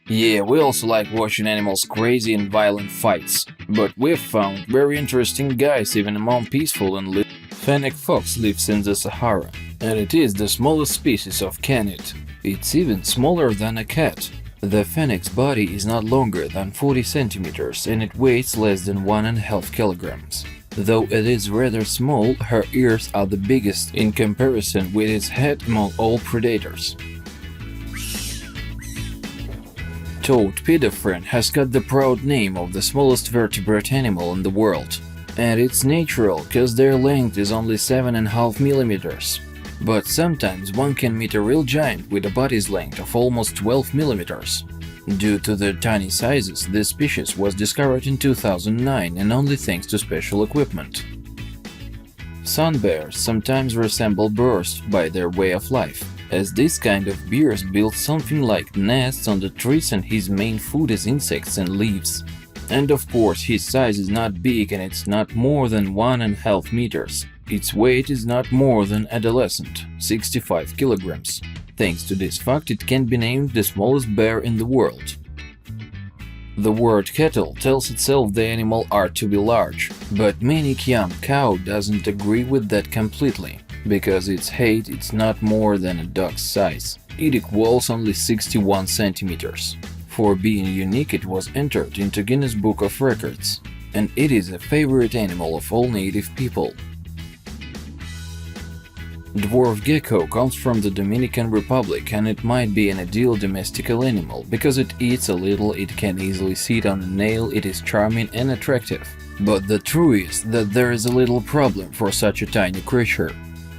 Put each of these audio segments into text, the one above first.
Yeah, we also like watching animals crazy and violent fights, but we've found very interesting guys even among peaceful and Fennec fox lives in the Sahara, and it is the smallest species of canid. It's even smaller than a cat. The fennec's body is not longer than 40 centimeters and it weighs less than 1.5 kilograms. Though it is rather small, her ears are the biggest in comparison with its head among all predators. Toad pedifren has got the proud name of the smallest vertebrate animal in the world. And it's natural, cause their length is only 7.5 millimeters. But sometimes one can meet a real giant with a body's length of almost 12 millimeters. Due to their tiny sizes, this species was discovered in 2009 and only thanks to special equipment. Sun bears sometimes resemble birds by their way of life, as this kind of bears build something like nests on the trees and his main food is insects and leaves. And of course, his size is not big and it's not more than 1.5 meters. Its weight is not more than adolescent, 65 kilograms. Thanks to this fact, it can be named the smallest bear in the world. The word cattle tells itself the animal are to be large, but many young cow doesn't agree with that completely, because its height is not more than a dog's size. It equals only 61 centimeters. For being unique, it was entered into Guinness Book of Records, and it is a favorite animal of all native people. Dwarf gecko comes from the Dominican Republic and it might be an ideal domestical animal because it eats a little, it can easily sit on a nail, it is charming and attractive. But the truth is that there is a little problem for such a tiny creature,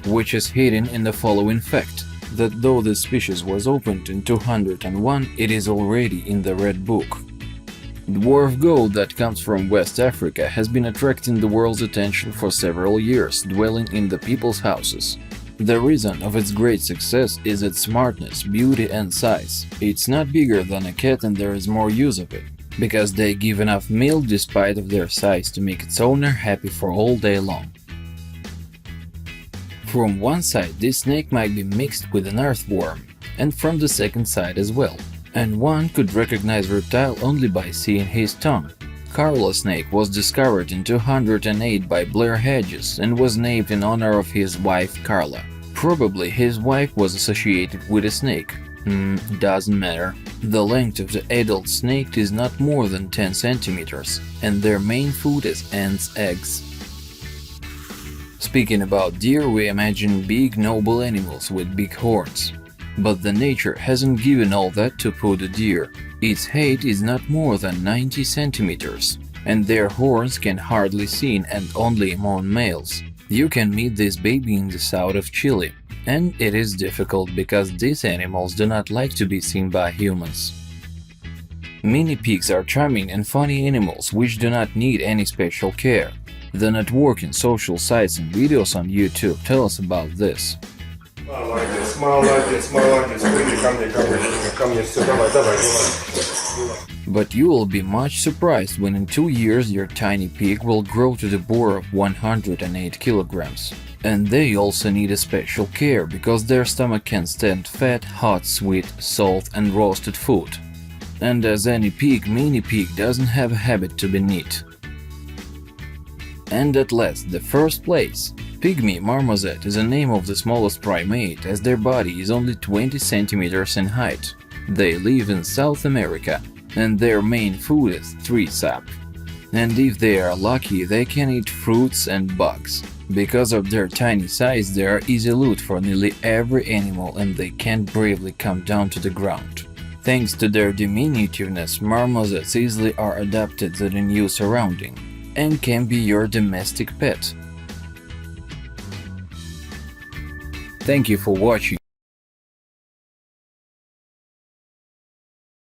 which is hidden in the following fact: that though this species was opened in 201, it is already in the Red Book. Dwarf goat that comes from West Africa has been attracting the world's attention for several years, dwelling in the people's houses. The reason of its great success is its smartness, beauty and size. It's not bigger than a cat and there is more use of it, because they give enough milk despite of their size to make its owner happy for all day long. From one side, this snake might be mixed with an earthworm, and from the second side as well, and one could recognize reptile only by seeing his tongue. Carla snake was discovered in 208 by Blair Hedges and was named in honor of his wife Carla. Probably his wife was associated with a snake. Doesn't matter. The length of the adult snake is not more than 10 centimeters, and their main food is ants' eggs. Speaking about deer, we imagine big noble animals with big horns. But the nature hasn't given all that to put a deer. Its height is not more than 90 centimeters, and their horns can hardly seen and only among males. You can meet this baby in the south of Chile, and it is difficult because these animals do not like to be seen by humans. Mini pigs are charming and funny animals which do not need any special care. The networking social sites and videos on YouTube tell us about this. But you will be much surprised when in 2 years your tiny pig will grow to the bore of 108 kilograms. And they also need a special care because their stomach can stand fat, hot, sweet, salt and roasted food. And as any pig, mini pig doesn't have a habit to be neat. And at last, the first place. Pygmy marmoset is the name of the smallest primate, as their body is only 20 centimeters in height. They live in South America, and their main food is tree sap. And if they are lucky, they can eat fruits and bugs. Because of their tiny size, they are easy loot for nearly every animal and they can bravely come down to the ground. Thanks to their diminutiveness, marmosets easily are adapted to the new surrounding and can be your domestic pet. Thank you for watching.